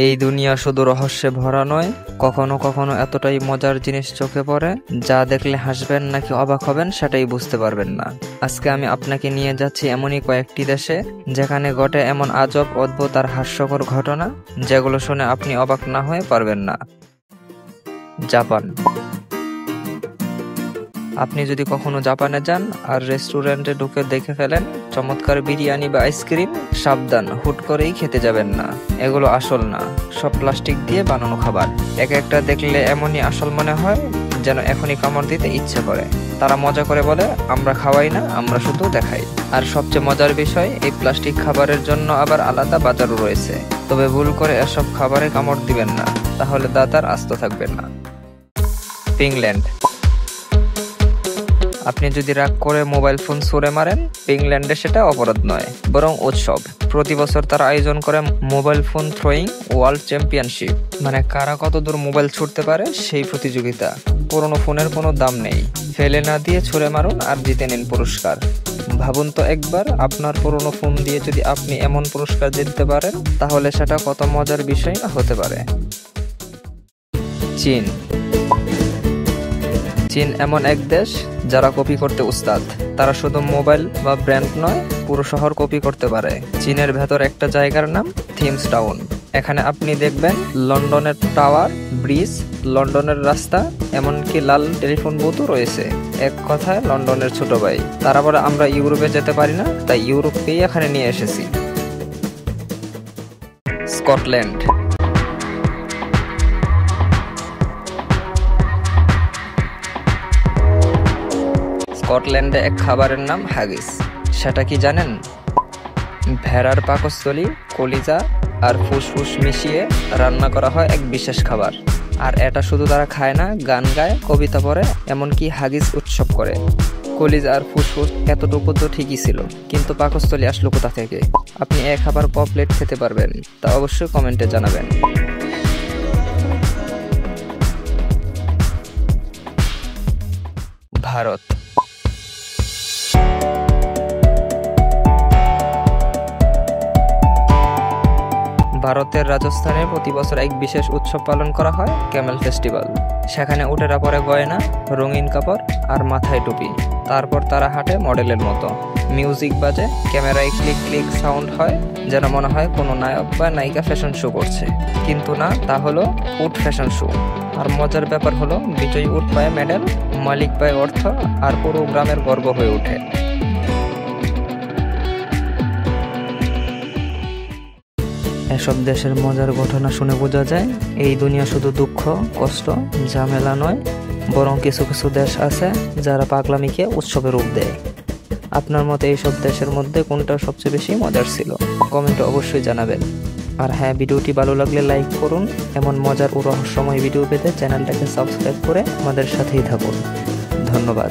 এই দুনিয়া শুধু রহস্যে ভরা নয়, কখনো কখনো এতটাই মজার জিনিস চোখে পড়ে যা দেখলে হাসবেন নাকি অবাক হবেন সেটাই বুঝতে পারবেন না। আজকে আমি আপনাকে নিয়ে যাচ্ছি এমনই কয়েকটি দেশে যেখানে ঘটে এমন আজব, অদ্ভুত আর হাস্যকর ঘটনা যেগুলো শুনে আপনি অবাক না হয়ে পারবেন না। জাপান। আপনি যদি কখনো জাপানে যান আর রেস্টুরেন্টে ঢুকে দেখে ফেলেন চমৎকার বিরিয়ানি বা আইসক্রিম, সাবধান, হুট করেই খেতে যাবেন না। এগুলো আসল না, সব প্লাস্টিক দিয়ে বানানো খাবার। এক একটা দেখলে এমনই আসল মনে হয় যেন এখনই কামড় দিতে ইচ্ছে করে। তারা মজা করে বলে, আমরা খাওয়াই না, আমরা শুধু দেখাই। আর সবচেয়ে মজার বিষয়, এই প্লাস্টিক খাবারের জন্য আবার আলাদা বাজারও রয়েছে। তবে ভুল করে এসব খাবারে কামড় দিবেন না, তাহলে দাঁত আর আস্ত থাকবে না। ফিনল্যান্ড। আপনি যদি রাগ করে মোবাইল ফোন ছুঁড়ে মারেন, ফিনল্যান্ডে সেটা অপরাধ নয়, বরং উৎসব। প্রতি বছর তারা আয়োজন করে mobile phone throwing world championship, মানে কারা কত দূর মোবাইল ছুটতে পারে সেই প্রতিযোগিতা। পুরনো ফোনের কোনো দাম নেই, ফেলে না দিয়ে ছুঁড়ে মারুন আর জিতে নিন পুরস্কার। ভাবুন তো একবার, আপনার পুরনো ফোন দিয়ে যদি আপনি এমন পুরস্কার জিততে পারেন, তাহলে সেটা কত মজার বিষয় না হতে পারে। চীন। চীন এমন এক দেশ যারা কপি করতে উস্তাদ। তারা শুধু মোবাইল বা ব্র্যান্ড নয়, পুরো শহর কপি করতে পারে। চীনের ভেতর একটা জায়গার নাম থিমস টাউন। এখানে আপনি দেখবেন লন্ডনের টাওয়ার, ব্রিজ, লন্ডনের রাস্তা, এমনকি লাল টেলিফোন বুথও রয়েছে। এক কথায় লন্ডনের ছোট ভাই। তারা বলে আমরা ইউরোপে যেতে পারি না, তাই ইউরোপকেই এখানে নিয়ে এসেছি। স্কটল্যান্ড। স্কটল্যান্ডে এক খাবারের নাম হাগিস। সেটা কি জানেন? ভেড়ার পাকস্থলী, কলিজা আর ফুসফুস মিশিয়ে রান্না করা হয় এক বিশেষ খাবার। আর এটা শুধু তারা খায় না, গান গায়, কবিতা পড়ে, এমনকি হাগিস উৎসব করে। কলিজা আর ফুসফুস এতটুকু তো ঠিকই ছিল, কিন্তু পাকস্থলী আসলো কোথা থেকে? আপনি এক খাবার ক প্লেট খেতে পারবেন তা অবশ্যই কমেন্টে জানাবেন। ভারত। ভারতের রাজস্থানে প্রতি বছর এক বিশেষ উৎসব পালন করা হয়, ক্যামেল ফেস্টিভ্যাল। সেখানে উটেরা পরে গয়না, রঙিন কাপড় আর মাথায় টুপি। তারপর তারা হাঁটে মডেলের মতো। মিউজিক বাজে, ক্যামেরায় ক্লিক ক্লিক সাউন্ড হয়, যেন মনে হয় কোনো নায়ক বা নায়িকা ফ্যাশন শো করছে। কিন্তু না, তা হলো উট ফ্যাশন শো। আর মজার ব্যাপার হলো, বিজয়ী উট পায় মেডেল, মালিক পায় অর্থ, আর পুরো গ্রামের গর্ব হয়ে ওঠে। এসব দেশের মজার ঘটনা শুনে বোঝা যায় এই দুনিয়া শুধু দুঃখ, কষ্ট, ঝামেলা নয়, বরং কিছু কিছু দেশ আছে যারা পাগলামিকে উৎসবে রূপ দেয়। আপনার মতে এইসব দেশের মধ্যে কোনটা সবচেয়ে বেশি মজার ছিল? কমেন্টে অবশ্যই জানাবেন। আর হ্যাঁ, ভিডিওটি ভালো লাগলে লাইক করুন। এমন মজার ও রহস্যময় ভিডিও পেতে চ্যানেলটাকে সাবস্ক্রাইব করে আমাদের সাথেই থাকুন। ধন্যবাদ।